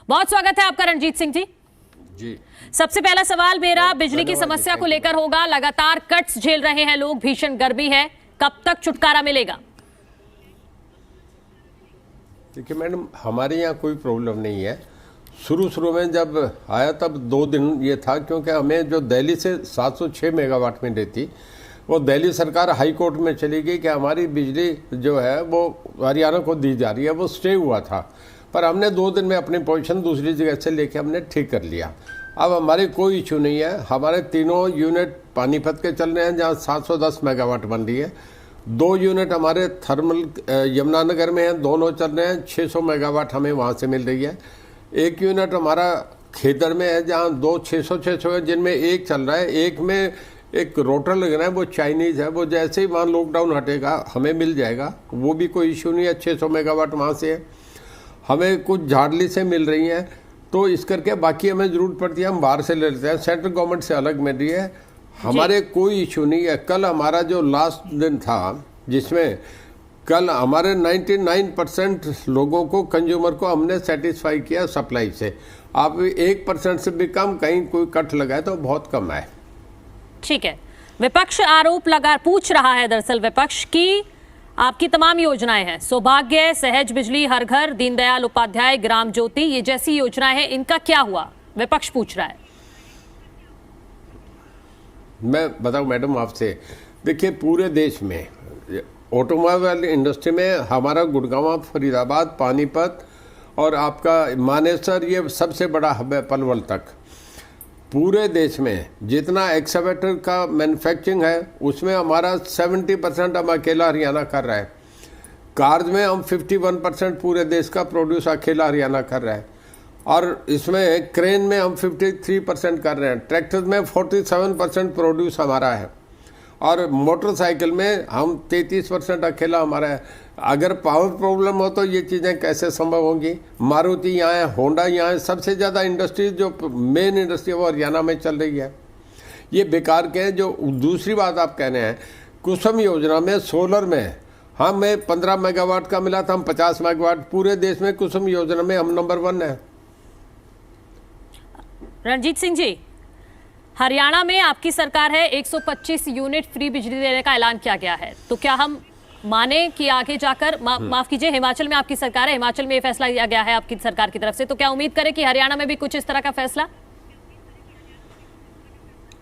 बहुत स्वागत है आपका रणजीत सिंह जी। जी, सबसे पहला सवाल मेरा बिजली की समस्या को लेकर होगा। लगातार कट्स झेल रहे हैं लोग, भीषण गर्मी है, कब तक छुटकारा मिलेगा? देखिए मैडम, हमारे यहाँ कोई प्रॉब्लम नहीं है। शुरू में जब आया तब 2 दिन ये था, क्योंकि हमें जो दिल्ली से 706 मेगावाट मिल रही थी, वो दिल्ली सरकार हाई कोर्ट में चली गई कि हमारी बिजली जो है वो हरियाणा को दी जा रही है, वो स्टे हुआ था। पर हमने 2 दिन में अपनी पोजीशन दूसरी जगह से लेके हमने ठीक कर लिया। अब हमारे कोई इशू नहीं है। हमारे तीनों यूनिट पानीपत के चल रहे हैं, जहाँ 710 मेगावाट बन रही है। 2 यूनिट हमारे थर्मल यमुनानगर में हैं, दोनों चल रहे हैं, 600 मेगावाट हमें वहाँ से मिल रही है। 1 यूनिट हमारा खेतर में है, जहाँ 2 600 है, जिनमें एक चल रहा है। एक में एक रोटर लग रहा है, वो चाइनीज़ है, वो जैसे ही वहाँ लॉकडाउन हटेगा हमें मिल जाएगा, वो भी कोई इशू नहीं है। 600 मेगावाट वहाँ से है। हमें कुछ झाड़ली से मिल रही हैं, तो इस करके बाकी हमें ज़रूरत पड़ती है हम बाहर से ले लेते हैं। सेंट्रल गवर्नमेंट से अलग मिल रही है, हमारे कोई इशू नहीं है। कल हमारा जो लास्ट दिन था, जिसमें कल हमारे 99% लोगों को, कंज्यूमर को हमने सेटिस्फाई किया सप्लाई से। आप 1% से भी कम कहीं कोई कट लगाए तो बहुत कम है। ठीक है, विपक्ष आरोप पूछ रहा है दरअसल विपक्ष की आपकी तमाम योजनाएं हैं, सौभाग्य, सहज बिजली हर घर, दीनदयाल उपाध्याय ग्राम ज्योति, ये जैसी योजनाएं हैं, इनका क्या हुआ? विपक्ष पूछ रहा है। मैं बताऊं मैडम आपसे, देखिए पूरे देश में ऑटोमोबाइल इंडस्ट्री में हमारा गुड़गांव, फरीदाबाद, पानीपत और आपका मानेसर, ये सबसे बड़ा हब है पलवल तक। पूरे देश में जितना एक्सकैवेटर का मैन्युफैक्चरिंग है, उसमें हमारा 70% हम अकेला हरियाणा कर रहा है। कार्स में हम 51% पूरे देश का प्रोड्यूस अकेला हरियाणा कर रहा है। और इसमें क्रेन में हम 53% कर रहे हैं। ट्रैक्टर में 47% प्रोड्यूस हमारा है। और मोटरसाइकिल में हम 33% अकेला हमारा है। अगर पावर प्रॉब्लम हो तो ये चीज़ें कैसे संभव होंगी? मारुति यहाँ है, होंडा यहाँ है, सबसे ज़्यादा इंडस्ट्री जो मेन इंडस्ट्री है वो हरियाणा में चल रही है। ये बेकार के हैं। जो दूसरी बात आप कह रहे हैं, कुसुम योजना में सोलर में हमें 15 मेगावाट का मिला था, हम 50 मेगावाट पूरे देश में कुसुम योजना में हम नंबर 1 है। रणजीत सिंह जी, हरियाणा में आपकी सरकार है, 125 यूनिट फ्री बिजली देने का ऐलान किया गया है, तो क्या हम माने कि आगे जाकर माफ कीजिए, हिमाचल में आपकी सरकार है, हिमाचल में ये फैसला लिया गया है आपकी सरकार की तरफ से, तो क्या उम्मीद करें कि हरियाणा में भी कुछ इस तरह का फैसला?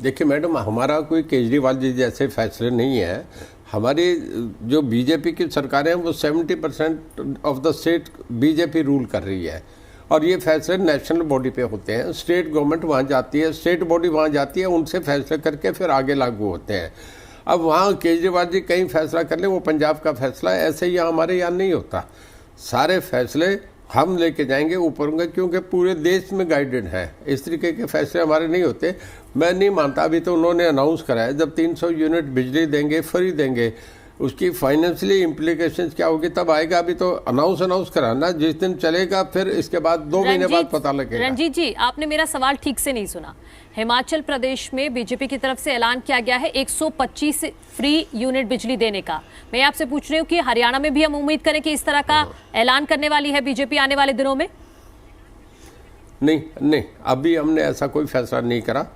देखिए मैडम, हमारा कोई केजरीवाल जी जैसे फैसले नहीं है। हमारी जो बीजेपी की सरकार है वो 70% of the state BJP rule कर रही है, और ये फैसले नेशनल बॉडी पे होते हैं। स्टेट गवर्नमेंट वहाँ जाती है, स्टेट बॉडी वहाँ जाती है, उनसे फैसले करके फिर आगे लागू होते हैं। अब वहाँ केजरीवाल जी कहीं फैसला कर ले, वो पंजाब का फैसला है, ऐसे ही हमारे यहाँ नहीं होता। सारे फैसले हम लेके जाएंगे ऊपर होंगे, क्योंकि पूरे देश में गाइडेड है। इस तरीके के फैसले हमारे नहीं होते। मैं नहीं मानता, अभी तो उन्होंने अनाउंस करा है जब 300 यूनिट बिजली देंगे, फ्री देंगे, उसकी फाइनेंशियली इम्प्लीकेशंस क्या होगी तब आएगा। अभी तो अनाउंस कराना, जिस दिन चलेगा फिर इसके बाद 2 महीने बाद पता लगेगा। रणजीत जी, आपने मेरा सवाल ठीक से नहीं सुना। हिमाचल प्रदेश में बीजेपी की तरफ से ऐलान किया गया है 125 फ्री यूनिट बिजली देने का। मैं आपसे पूछ रही हूँ कि हरियाणा में भी हम उम्मीद करें कि इस तरह का ऐलान करने वाली है बीजेपी आने वाले दिनों में? नहीं, अभी हमने ऐसा कोई फैसला नहीं करा।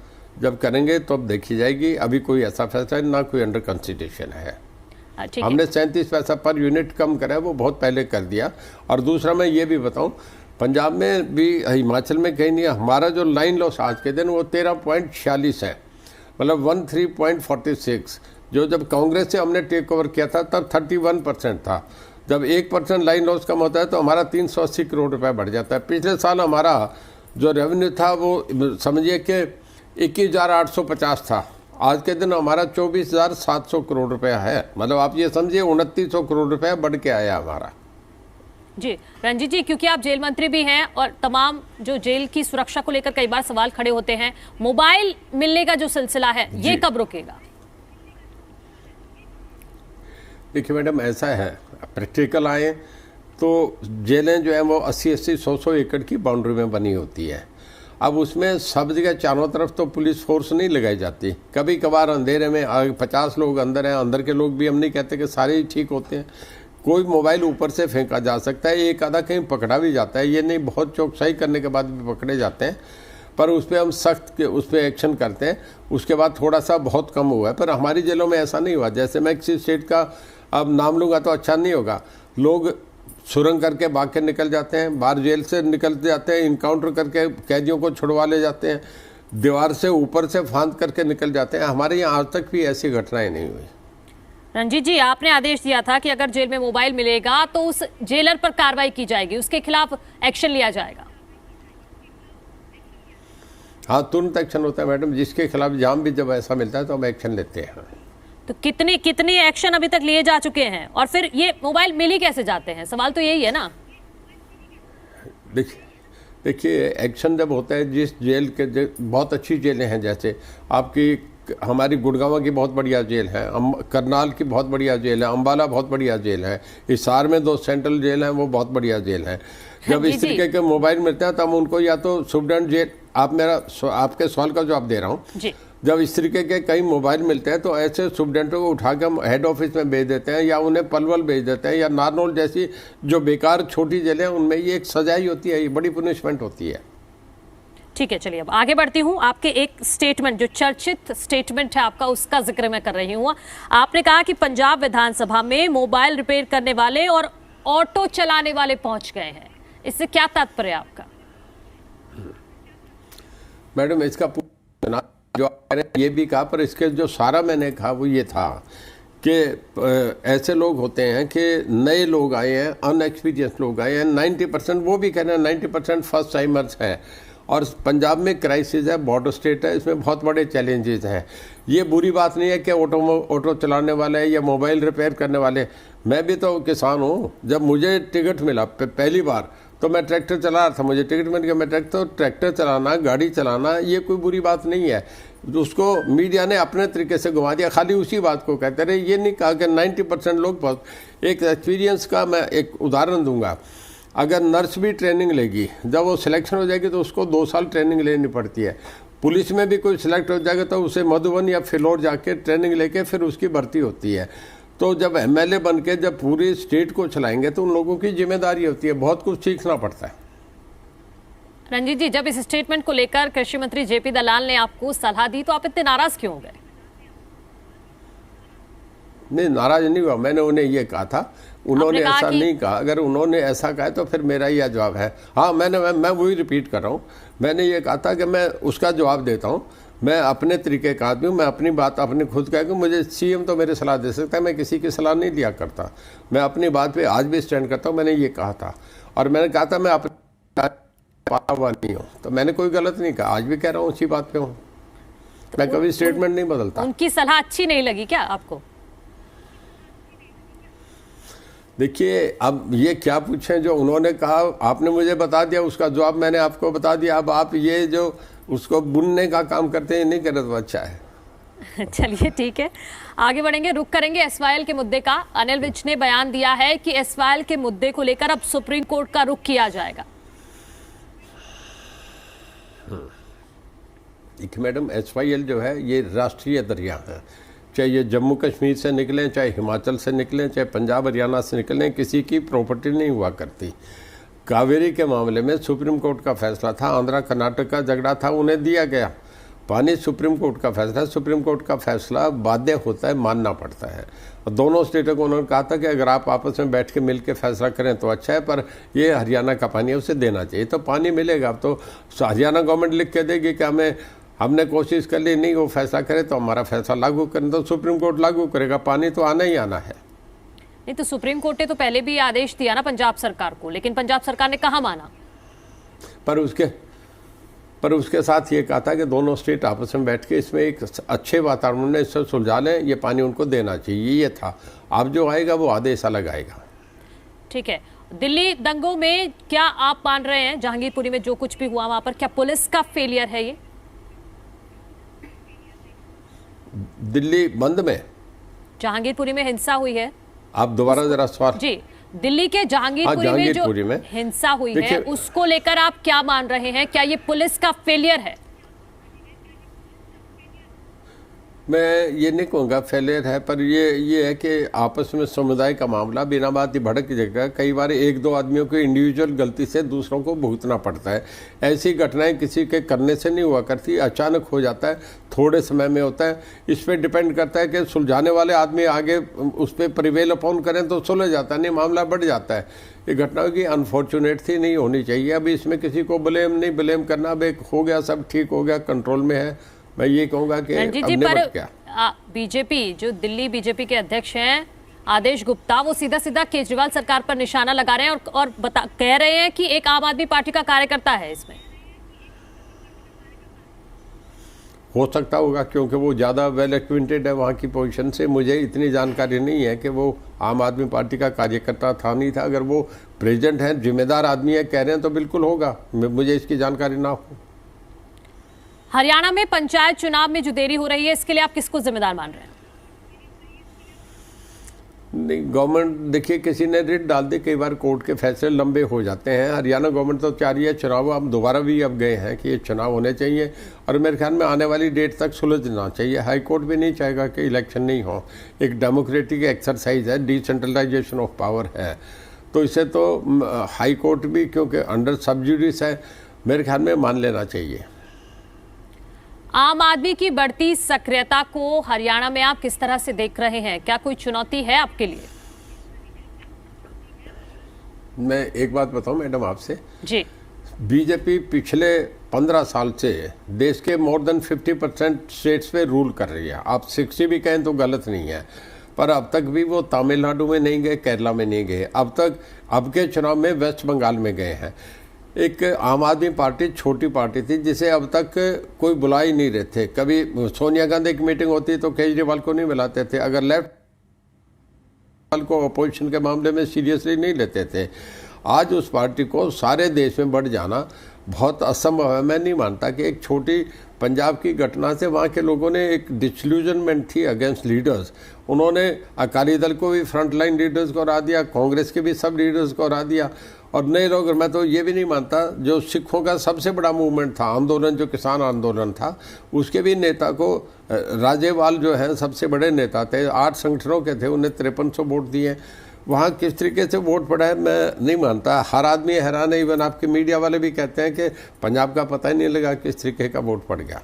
जब करेंगे तो अब देखी जाएगी। अभी कोई ऐसा फैसला ना कोई अंडर कंसिडरेशन है। हमने 37 पैसा पर यूनिट कम करा है, वो बहुत पहले कर दिया। और दूसरा मैं ये भी बताऊं, पंजाब में भी, हिमाचल में कहीं नहीं है। हमारा जो लाइन लॉस आज के दिन वो 13.46 है, मतलब 13.46, जो जब कांग्रेस से हमने टेक ओवर किया था तब 31% था। जब 1% लाइन लॉस कम होता है तो हमारा 380 करोड़ रुपए बढ़ जाता है। पिछले साल हमारा जो रेवेन्यू था वो समझिए कि 21,850 था, आज के दिन हमारा 24,700 करोड़ रुपया है। मतलब आप ये समझिए 2900 करोड़ रुपया बढ़ के आया हमारा। जी रणजीत जी, क्योंकि आप जेल मंत्री भी हैं और तमाम जो जेल की सुरक्षा को लेकर कई बार सवाल खड़े होते हैं, मोबाइल मिलने का जो सिलसिला है ये कब रुकेगा? देखिए मैडम, ऐसा है, प्रैक्टिकल आए तो जेलें जो है वो 80-80, 100-100 एकड़ की बाउंड्री में बनी होती है। अब उसमें सब जगह चारों तरफ तो पुलिस फोर्स नहीं लगाई जाती। कभी कभार अंधेरे में 50 लोग अंदर हैं, अंदर के लोग भी हम नहीं कहते कि सारे ही ठीक होते हैं। कोई मोबाइल ऊपर से फेंका जा सकता है, एक आधा कहीं पकड़ा भी जाता है, ये नहीं बहुत चौकसाई करने के बाद भी पकड़े जाते हैं, पर उस पर हम सख्त उस पर एक्शन करते हैं। उसके बाद थोड़ा सा बहुत कम हुआ है, पर हमारी जेलों में ऐसा नहीं हुआ। जैसे मैं किसी स्टेट का अब नाम लूँगा तो अच्छा नहीं होगा, लोग सुरंग करके भाग के निकल जाते हैं, बाहर जेल से निकल जाते हैं, इनकाउंटर करके कैदियों को छुड़वा ले जाते हैं, दीवार से ऊपर से फांद करके निकल जाते हैं। हमारे यहाँ आज तक भी ऐसी घटनाएं नहीं हुई। रंजीत जी, आपने आदेश दिया था कि अगर जेल में मोबाइल मिलेगा तो उस जेलर पर कार्रवाई की जाएगी, उसके खिलाफ एक्शन लिया जाएगा। हाँ, तुरंत एक्शन होता है मैडम, जिसके खिलाफ जहाँ भी जब ऐसा मिलता है तो हम एक्शन लेते हैं। तो कितने एक्शन अभी तक लिए जा चुके हैं, और फिर ये मोबाइल मिल ही कैसे जाते हैं, सवाल तो यही है ना। देखिए एक्शन जब होता है, जिस जेल के बहुत अच्छी जेलें हैं, जैसे आपकी हमारी गुड़गांव की बहुत बढ़िया जेल है, करनाल की बहुत बढ़िया जेल है, अंबाला बहुत बढ़िया जेल है, हिसार में 2 सेंट्रल जेल हैं, वो बहुत बढ़िया जेल है। जब इस तरीके के मोबाइल मिलते हैं तो हम उनको या तो सुप्रीडेंट जेल, आपके सवाल का जवाब दे रहा हूँ, जब इस तरीके के कई मोबाइल मिलते हैं तो ऐसे सुप्रीडेंटों को उठा के हम हेड ऑफिस में भेज देते हैं, या उन्हें पलवल भेज देते हैं, या नारनौल जैसी जो बेकार छोटी जेलें हैं उनमें ये एक सजाई होती है, ये बड़ी पनिशमेंट होती है। ठीक है, चलिए अब आगे बढ़ती हूँ। आपके एक स्टेटमेंट, जो चर्चित स्टेटमेंट है आपका, उसका जिक्र मैं कर रही हूँ। आपने कहा कि पंजाब विधानसभा में मोबाइल रिपेयर करने वाले और ऑटो चलाने वाले पहुंच गए हैं, इससे क्या तात्पर्य आपका? मैडम इसका जो ये भी कहा, पर इसके जो सारा मैंने कहा वो ये था कि ऐसे लोग होते हैं कि नए लोग आए हैं, अनएक्सपीरियंस लोग आए हैं, 90% वो भी कह रहे हैं 90% फर्स्ट टाइमर्स हैं, और पंजाब में क्राइसिस है, बॉर्डर स्टेट है, इसमें बहुत बड़े चैलेंजेस हैं। ये बुरी बात नहीं है कि ऑटो चलाने वाले या मोबाइल रिपेयर करने वाले, मैं भी तो किसान हूँ। जब मुझे टिकट मिला पहली बार तो मैं ट्रैक्टर चला रहा था, मुझे टिकट मिल गया, मैं ट्रैक्टर चलाना, गाड़ी चलाना, ये कोई बुरी बात नहीं है। उसको मीडिया ने अपने तरीके से घुमा दिया, खाली उसी बात को कहते रहे, ये नहीं कहा कि 90% लोग। एक एक्सपीरियंस का मैं एक उदाहरण दूंगा। अगर नर्स भी ट्रेनिंग लेगी, जब वो सिलेक्शन हो जाएगी तो उसको 2 साल ट्रेनिंग लेनी पड़ती है। पुलिस में भी कोई सिलेक्ट हो जाएगा तो उसे मधुबन या फिलौर जाके ट्रेनिंग लेके फिर उसकी भर्ती होती है। तो जब एमएलए बन के जब पूरी स्टेट को चलाएंगे तो उन लोगों की जिम्मेदारी होती है, बहुत कुछ सीखना पड़ता है। रंजीत जी, जब इस स्टेटमेंट को लेकर कृषि मंत्री जेपी दलाल ने आपको सलाह दी तो आप इतने नाराज क्यों हो गए? नहीं, नाराज नहीं हुआ, मैंने उन्हें ये कहा था, उन्होंने ऐसा नहीं कहा। अगर उन्होंने ऐसा कहा तो फिर मेरा यह जवाब है। हाँ, मैं वही रिपीट कर रहा हूँ, मैंने ये कहा था कि मैं उसका जवाब देता हूँ। मैं अपने तरीके का आदमी हूँ, मैं अपनी बात अपनी खुद कह के, मुझे सीएम तो मेरे सलाह दे सकता है, मैं किसी की सलाह नहीं लिया करता। मैं अपनी बात पे आज भी स्टैंड करता हूँ। मैंने ये कहा था, और मैंने कहा था मैं अपनी हुआ नहीं हूँ, तो मैंने कोई गलत नहीं कहा, आज भी कह रहा हूँ उसी बात पे हूँ। मैं कभी स्टेटमेंट नहीं बदलता। उनकी सलाह अच्छी नहीं लगी क्या आपको? देखिए, अब ये क्या पूछें, जो उन्होंने कहा आपने मुझे बता दिया, उसका जवाब मैंने आपको बता दिया। अब आप ये जो उसको बुनने का काम करते हैं नहीं करे तो अच्छा है। चलिए ठीक है, आगे बढ़ेंगे, रुक करेंगे एसवाईएल के मुद्दे का। अनिल विज ने बयान दिया है कि एसवाईएल के मुद्दे को लेकर अब सुप्रीम कोर्ट का रुख किया जाएगा। देखिए मैडम, एसवाईएल जो है ये राष्ट्रीय दरिया है, चाहे ये जम्मू कश्मीर से निकलें, चाहे हिमाचल से निकलें, चाहे पंजाब हरियाणा से निकलें, किसी की प्रॉपर्टी नहीं हुआ करती। कावेरी के मामले में सुप्रीम कोर्ट का फैसला था, आंध्रा कर्नाटक का झगड़ा था, उन्हें दिया गया पानी, सुप्रीम कोर्ट का फैसला। सुप्रीम कोर्ट का फैसला बाध्य होता है, मानना पड़ता है। और दोनों स्टेटों को उन्होंने कहा था कि अगर आप आपस में बैठ के मिल के फैसला करें तो अच्छा है, पर ये हरियाणा का पानी है, उसे देना चाहिए, तो पानी मिलेगा। अब तो हरियाणा गवर्नमेंट लिख के देगी कि हमने कोशिश कर ली, नहीं वो फैसला करे तो हमारा फैसला लागू करें, तो सुप्रीम कोर्ट लागू करेगा, पानी तो आना ही आना है। नहीं तो सुप्रीम कोर्ट ने तो पहले भी आदेश दिया ना पंजाब सरकार को, लेकिन पंजाब सरकार ने कहाँ माना। पर उसके साथ ये कहा था कि दोनों स्टेट आपस में बैठ के इसमें एक अच्छे वातावरण में इससे सुलझा लें, ये पानी उनको देना चाहिए, ये था। अब जो आएगा वो आदेश अलग आएगा। ठीक है, दिल्ली दंगों में क्या आप मान रहे हैं, जहांगीरपुरी में जो कुछ भी हुआ वहां पर, क्या पुलिस का फेलियर है ये? दिल्ली बंद में जहांगीरपुरी में हिंसा हुई है, आप दोबारा जरा सवाल। जी, दिल्ली के जहांगीरपुरी में जो हिंसा हुई है उसको लेकर आप क्या मान रहे हैं, क्या ये पुलिस का फेलियर है? मैं ये नहीं कहूँगा फेलियर है, पर ये है कि आपस में समुदाय का मामला बिना बात ही भड़क जाएगा। कई बार एक दो आदमियों को इंडिविजुअल गलती से दूसरों को भुगतना पड़ता है। ऐसी घटनाएं किसी के करने से नहीं हुआ करती, अचानक हो जाता है, थोड़े समय में होता है। इस पर डिपेंड करता है कि सुलझाने वाले आदमी आगे उस पर प्रिवेल अपॉन करें तो सुलझ जाता है, नहीं मामला बढ़ जाता है। ये घटना की अनफॉर्चुनेट थी, नहीं होनी चाहिए। अभी इसमें किसी को ब्लेम करना, अब एक हो गया, सब ठीक हो गया, कंट्रोल में है। मैं ये कहूँगा कि रणजीत जी, पर बीजेपी, जो दिल्ली बीजेपी के अध्यक्ष हैं आदेश गुप्ता, वो सीधा सीधा केजरीवाल सरकार पर निशाना लगा रहे हैं और कह रहे हैं कि एक आम आदमी पार्टी का कार्यकर्ता है इसमें। हो सकता होगा, क्योंकि वो ज़्यादा वेल एक्विंटेड है वहाँ की पोजीशन से। मुझे इतनी जानकारी नहीं है कि वो आम आदमी पार्टी का कार्यकर्ता था नहीं था। अगर वो प्रेसिडेंट है, जिम्मेदार आदमी है, कह रहे हैं तो बिल्कुल होगा, मुझे इसकी जानकारी ना हो। हरियाणा में पंचायत चुनाव में जो देरी हो रही है, इसके लिए आप किसको जिम्मेदार मान रहे हैं? नहीं, गवर्नमेंट देखिए, किसी ने रिट डाल दी, कई बार कोर्ट के फैसले लंबे हो जाते हैं। हरियाणा गवर्नमेंट तो चाह रही है चुनाव, अब दोबारा भी अब गए हैं कि ये चुनाव होने चाहिए और मेरे ख्याल में आने वाली डेट तक सुलझना चाहिए। हाई कोर्ट भी नहीं चाहेगा कि इलेक्शन नहीं हो। एक डेमोक्रेटिक एक्सरसाइज है, डिसेंट्रलाइजेशन ऑफ पावर है, तो इसे तो हाई कोर्ट भी, क्योंकि अंडर सब जुडिस है, मेरे ख्याल में मान लेना चाहिए। आम आदमी की बढ़ती सक्रियता को हरियाणा में आप किस तरह से देख रहे हैं? क्या कोई चुनौती है आपके लिए? मैं एक बात बताऊं मैडम आपसे जी, बीजेपी पिछले 15 साल से देश के मोर देन 50% स्टेट्स पे रूल कर रही है। आप 60 भी कहें तो गलत नहीं है, पर अब तक भी वो तमिलनाडु में नहीं गए, केरला में नहीं गए। अब के चुनाव में वेस्ट बंगाल में गए हैं। एक आम आदमी पार्टी छोटी पार्टी थी जिसे अब तक कोई बुला ही नहीं रहे थे। कभी सोनिया गांधी की मीटिंग होती तो केजरीवाल को नहीं बुलाते थे, अगर लेफ्ट को अपोजिशन के मामले में सीरियसली नहीं लेते थे। आज उस पार्टी को सारे देश में बढ़ जाना बहुत असंभव है। मैं नहीं मानता कि एक छोटी पंजाब की घटना से वहाँ के लोगों ने एक डिसल्यूजनमेंट थी अगेंस्ट लीडर्स, उन्होंने अकाली दल को भी फ्रंटलाइन लीडर्स को हरा दिया, कांग्रेस के भी सब लीडर्स को हरा दिया और नए लोग। मैं तो ये भी नहीं मानता, जो सिखों का सबसे बड़ा मूवमेंट था, आंदोलन, जो किसान आंदोलन था, उसके भी नेता को राजेवाल जो है सबसे बड़े नेता थे, 8 संगठनों के थे, उन्हें 5300 वोट दिए। वहाँ किस तरीके से वोट पड़ा है मैं नहीं मानता। हर आदमी हैरान है, इवन आपके मीडिया वाले भी कहते हैं कि पंजाब का पता ही नहीं लगा किस तरीके का वोट पड़ गया।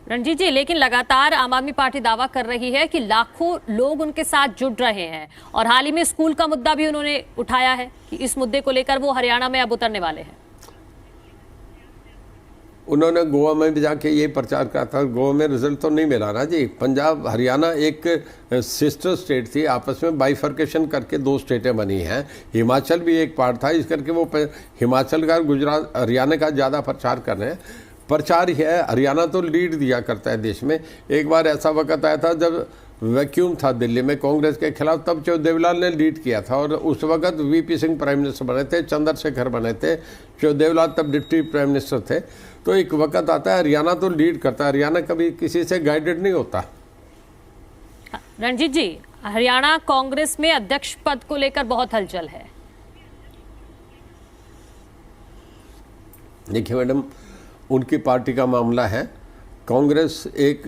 रणजीत जी, लेकिन लगातार आम आदमी पार्टी दावा कर रही है कि लाखों लोग उनके साथ जुड़ रहे हैं और हाल ही में स्कूल का मुद्दा भी उन्होंने उठाया है कि इस मुद्दे को लेकर वो हरियाणा में अब उतरने वाले हैं। उन्होंने गोवा में भी जाके ये प्रचार करा था, गोवा में रिजल्ट तो नहीं मिला ना जी। पंजाब हरियाणा एक सिस्टर स्टेट थी, आपस में बाइफर्केशन करके 2 स्टेटें बनी हैं। हिमाचल भी एक पार्ट था, इस करके वो हिमाचल का, गुजरात, हरियाणा का ज़्यादा प्रचार कर रहे हैं। प्रचार ही है, हरियाणा तो लीड दिया करता है देश में। एक बार ऐसा वक्त आया था जब वैक्यूम था दिल्ली में कांग्रेस के खिलाफ, तब देवलाल ने लीड किया था और उस वक्त वीपी सिंह प्राइम मिनिस्टर बने थे, चंद्रशेखर बने थे, देवलाल तब डिप्टी प्राइम मिनिस्टर थे। तो एक वक्त आता है हरियाणा तो लीड करता है, हरियाणा कभी किसी से गाइडेड नहीं होता। रणजीत जी, हरियाणा कांग्रेस में अध्यक्ष पद को लेकर बहुत हलचल है। देखिए मैडम, उनकी पार्टी का मामला है। कांग्रेस एक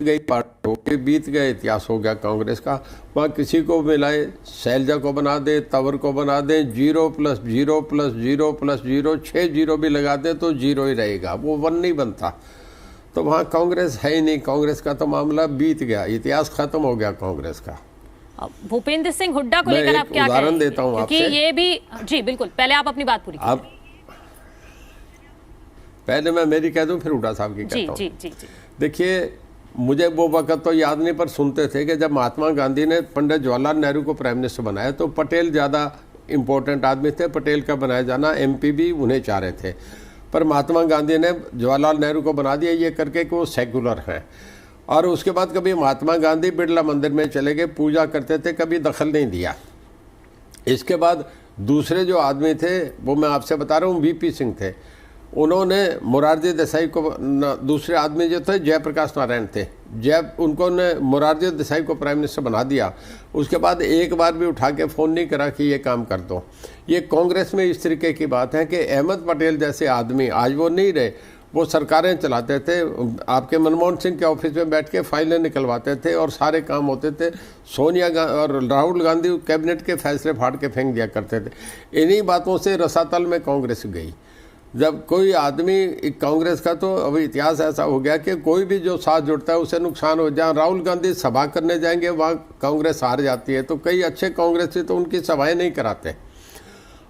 गई पार्टी होके बीत गया इतिहास हो गया कांग्रेस का। वहाँ किसी को मिलाए, शैलजा को बना दे, तंवर को बना दे, 0 + 0 + 0 + 0, 6 0 भी लगा दे तो 0 ही रहेगा, वो 1 नहीं बनता। तो वहाँ कांग्रेस है ही नहीं। कांग्रेस का तो मामला बीत गया, इतिहास खत्म हो गया कांग्रेस का। भूपेंद्र सिंह हुड्डा को लेकर आप क्या कहेंगे? उदाहरण देता हूँ आपसे, ये भी जी बिल्कुल, पहले आप अपनी बात पूरी कीजिए। पहले मैं मेरी कह दूं फिर हुड्डा साहब की कहता हूँ। जी जी जी। देखिए, मुझे वो वक्त तो याद नहीं, पर सुनते थे कि जब महात्मा गांधी ने पंडित जवाहरलाल नेहरू को प्राइम मिनिस्टर बनाया तो पटेल ज़्यादा इम्पोर्टेंट आदमी थे, पटेल का बनाया जाना, MP भी उन्हें चाह रहे थे। पर महात्मा गांधी ने जवाहरलाल नेहरू को बना दिया ये करके कि वो सेकुलर हैं। और उसके बाद कभी महात्मा गांधी बिरला मंदिर में चले गए, पूजा करते थे, कभी दखल नहीं दिया। इसके बाद दूसरे जो आदमी थे वो मैं आपसे बता रहा हूँ VP सिंह थे, उन्होंने मोरारजी देसाई को, दूसरे आदमी जो थे जयप्रकाश नारायण थे, उनको ने मोरारजी देसाई को प्राइम मिनिस्टर बना दिया। उसके बाद एक बार भी उठा के फ़ोन नहीं करा कि ये काम कर दो। ये कांग्रेस में इस तरीके की बात है कि अहमद पटेल जैसे आदमी, आज वो नहीं रहे, वो सरकारें चलाते थे। आपके मनमोहन सिंह के ऑफिस में बैठ के फाइलें निकलवाते थे और सारे काम होते थे। सोनिया और राहुल गांधी कैबिनेट के फैसले फाड़ के फेंक दिया करते थे। इन्हीं बातों से रसातल में कांग्रेस गई। जब कोई आदमी कांग्रेस का, तो अभी इतिहास ऐसा हो गया कि कोई भी जो साथ जुड़ता है उसे नुकसान हो। जहाँ राहुल गांधी सभा करने जाएंगे वहाँ कांग्रेस हार जाती है। तो कई अच्छे कांग्रेसी तो उनकी सभाएं नहीं कराते।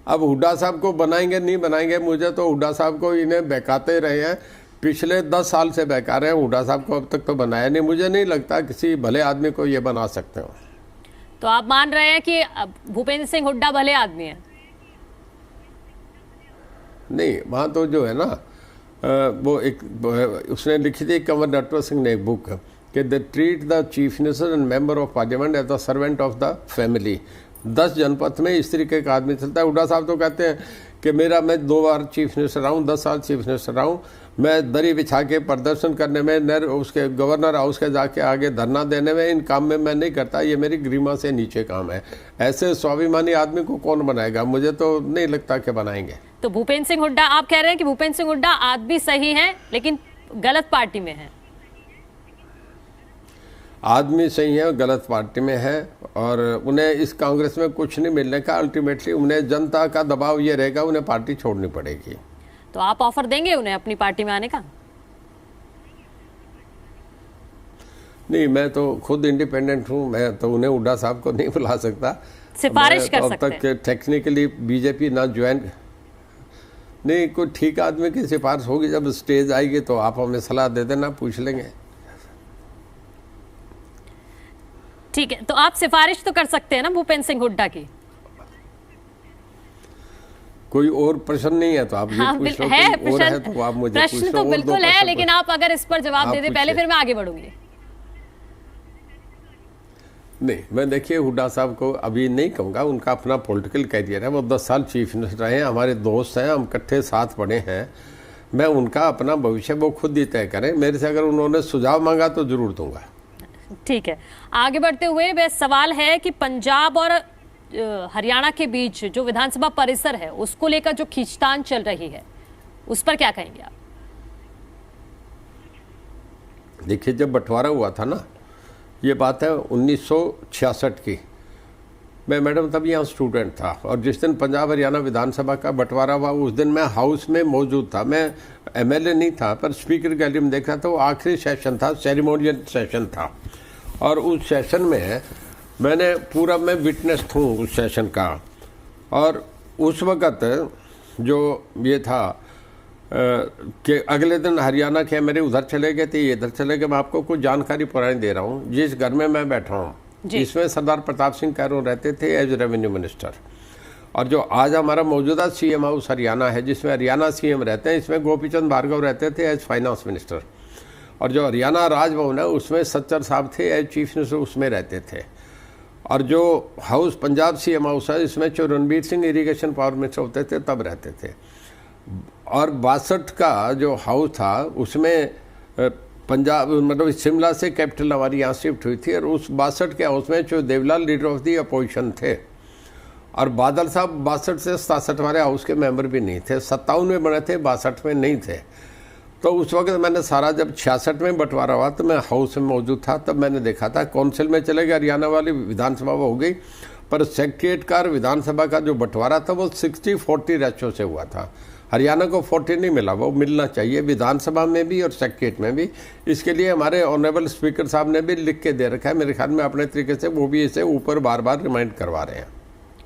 अब हुड्डा साहब को बनाएंगे नहीं बनाएंगे, मुझे तो हुड्डा साहब को इन्हें बहकाते रहे हैं, पिछले 10 साल से बहका रहे हैं। हुड्डा साहब को अब तक तो बनाया नहीं। मुझे नहीं लगता किसी भले आदमी को ये बना सकते हो। तो आप मान रहे हैं कि भूपेंद्र सिंह हुड्डा भले आदमी है? नहीं, वहाँ तो जो है ना, वो एक उसने लिखी थी कंवर नटवर सिंह ने एक बुक कि they treat the chief minister and member of parliament as the servant of the family. 10 Janpath में इस तरीके का आदमी चलता है। हुड्डा साहब तो कहते हैं कि मैं 2 बार चीफ मिनिस्टर रहा हूँ, 10 साल चीफ मिनिस्टर रहा हूँ, मैं दरी बिछा के प्रदर्शन करने में, उसके गवर्नर हाउस के जाके आगे धरना देने में, इन काम में मैं नहीं करता, ये मेरी गरिमा से नीचे काम है। ऐसे स्वाभिमानी आदमी को कौन बनाएगा? मुझे तो नहीं लगता कि बनाएंगे। तो भूपेंद्र सिंह हुड्डा, आप कह रहे हैं कि भूपेंद्र सिंह हुड्डा आदमी सही है लेकिन गलत पार्टी में है? आदमी सही है, गलत पार्टी में है, और उन्हें इस कांग्रेस में कुछ नहीं मिलने का। अल्टीमेटली उन्हें जनता का दबाव ये रहेगा, उन्हें पार्टी छोड़नी पड़ेगी। तो आप ऑफर देंगे उन्हें अपनी पार्टी में आने का? नहीं, मैं तो खुद इंडिपेंडेंट हूँ, मैं तो उन्हें हुड्डा साहब को नहीं बुला सकता। सिफारिश कर सकते हैं। अब तक टेक्निकली बीजेपी ना ज्वाइन, नहीं, कोई ठीक आदमी की सिफारिश होगी, जब स्टेज आएगी तो आप हमें सलाह दे देना, पूछ लेंगे। ठीक है, तो आप सिफारिश तो कर सकते हैं ना भूपेंद्र सिंह हुड्डा की? कोई और प्रश्न नहीं है तो आप ये पूछ लो। है कोई और है तो आप मुझे पूछ लो। प्रश्न तो बिल्कुल है, लेकिन आप अगर इस पर जवाब दे दें पहले, फिर मैं आगे बढ़ूंगी। नहीं, मैं देखिए हुड्डा साहब को अभी नहीं कहूँगा, उनका अपना पॉलिटिकल कैरियर है। वो 10 साल चीफ मिनिस्टर रहे हैं, हमारे दोस्त हैं, हम इकट्ठे साथ पढ़े हैं। मैं उनका अपना भविष्य वो खुद ही तय करें। मेरे से अगर उन्होंने सुझाव मांगा तो जरूर दूंगा। ठीक है, आगे बढ़ते हुए वह सवाल है कि पंजाब और हरियाणा के बीच जो विधानसभा परिसर है उसको लेकर जो खींचतान चल रही है, उस पर क्या कहेंगे आप? देखिए, जब बंटवारा हुआ था ना, ये बात है 1966 की, मैं मैडम तब यहाँ स्टूडेंट था, और जिस दिन पंजाब हरियाणा विधानसभा का बंटवारा हुआ उस दिन मैं हाउस में मौजूद था। मैं एमएलए नहीं था, पर स्पीकर गैलरी में देख रहा था। वो आखिरी सेशन था, सेरेमोनियल सेशन था, और उस सेशन में मैंने पूरा, मैं विटनेस हूँ उस सेशन का। और उस वक़्त जो ये था कि अगले दिन हरियाणा के मेरे उधर चले गए थे, ये इधर चले गए। मैं आपको कुछ जानकारी पुरानी दे रहा हूँ। जिस घर में मैं बैठा हूँ इसमें सरदार प्रताप सिंह कैरों रहते थे एज रेवेन्यू मिनिस्टर, और जो आज हमारा मौजूदा सीएम हाउस हरियाणा है, जिसमें हरियाणा सीएम रहते हैं, इसमें गोपीचंद भार्गव रहते थे एज फाइनेंस मिनिस्टर, और जो हरियाणा राजभवन है उसमें सच्चर साहब थे एज चीफ मिनिस्टर, उसमें रहते थे। और जो हाउस पंजाब सीएम हाउस है, इसमें जो Ranbir Singh irrigation power minister होते थे तब रहते थे। और 62 का जो हाउस था उसमें पंजाब, मतलब शिमला से कैपिटल हमारी यहाँ शिफ्ट हुई थी, और उस 62 के हाउस में जो Devlal leader of the opposition थे, और बादल साहब 62 से 67 वाले हाउस के मेंबर भी नहीं थे। 57 में बने थे, 62 में नहीं थे। तो उस वक्त मैंने सारा, जब 66 में बंटवारा हुआ तो मैं हाउस में मौजूद था, तब मैंने देखा था। काउंसिल में चले गए, हरियाणा वाली विधानसभा हो गई, पर सेक्रेटरीट का विधानसभा का जो बंटवारा था वो 60-40 रेशो से हुआ था। हरियाणा को 40 नहीं मिला, वो मिलना चाहिए विधानसभा में भी और सेक्रेटरीट में भी। इसके लिए हमारे ऑनरेबल स्पीकर साहब ने भी लिख के दे रखा है, मेरे ख्याल में अपने तरीके से वो भी इसे ऊपर बार बार रिमाइंड करवा रहे हैं।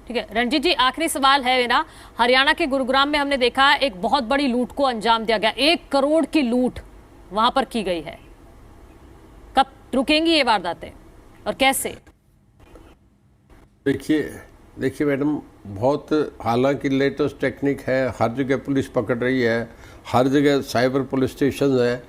ठीक है रणजीत जी, आखिरी सवाल है मेरा। हरियाणा के गुरुग्राम में हमने देखा एक बहुत बड़ी लूट को अंजाम दिया गया, 1 करोड़ की लूट वहां पर की गई है। कब रुकेंगी ये वारदातें और कैसे? देखिए मैडम, बहुत, हालांकि लेटेस्ट टेक्निक है, हर जगह पुलिस पकड़ रही है, हर जगह साइबर पुलिस स्टेशन है।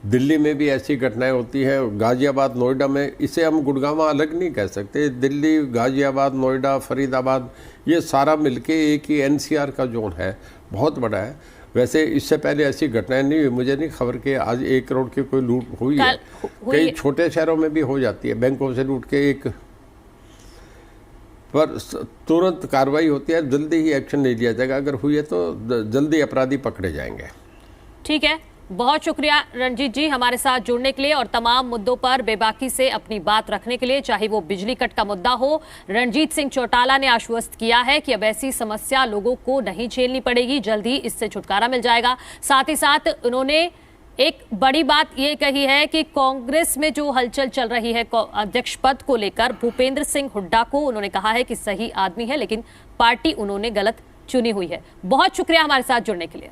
दिल्ली में भी ऐसी घटनाएं होती है, गाजियाबाद, नोएडा में। इसे हम गुड़गांव अलग नहीं कह सकते। दिल्ली, गाजियाबाद, नोएडा, फरीदाबाद, ये सारा मिलके एक ही एनसीआर का जोन है, बहुत बड़ा है। वैसे इससे पहले ऐसी घटनाएं नहीं हुई, मुझे नहीं खबर कि आज 1 करोड़ की कोई लूट हुई है। कई छोटे शहरों में भी हो जाती है, बैंकों से लूट के एक, पर तुरंत कार्रवाई होती है, जल्दी ही एक्शन ले लिया जाएगा। अगर हुई है तो जल्दी अपराधी पकड़े जाएंगे। ठीक है, बहुत शुक्रिया रणजीत जी हमारे साथ जुड़ने के लिए और तमाम मुद्दों पर बेबाकी से अपनी बात रखने के लिए, चाहे वो बिजली कट का मुद्दा हो। रणजीत सिंह चौटाला ने आश्वस्त किया है कि अब ऐसी समस्या लोगों को नहीं झेलनी पड़ेगी, जल्द ही इससे छुटकारा मिल जाएगा। साथ ही साथ उन्होंने एक बड़ी बात ये कही है कि कांग्रेस में जो हलचल चल रही है अध्यक्ष पद को लेकर, भूपेंद्र सिंह हुड्डा को उन्होंने कहा है कि सही आदमी है, लेकिन पार्टी उन्होंने गलत चुनी हुई है। बहुत शुक्रिया हमारे साथ जुड़ने के लिए।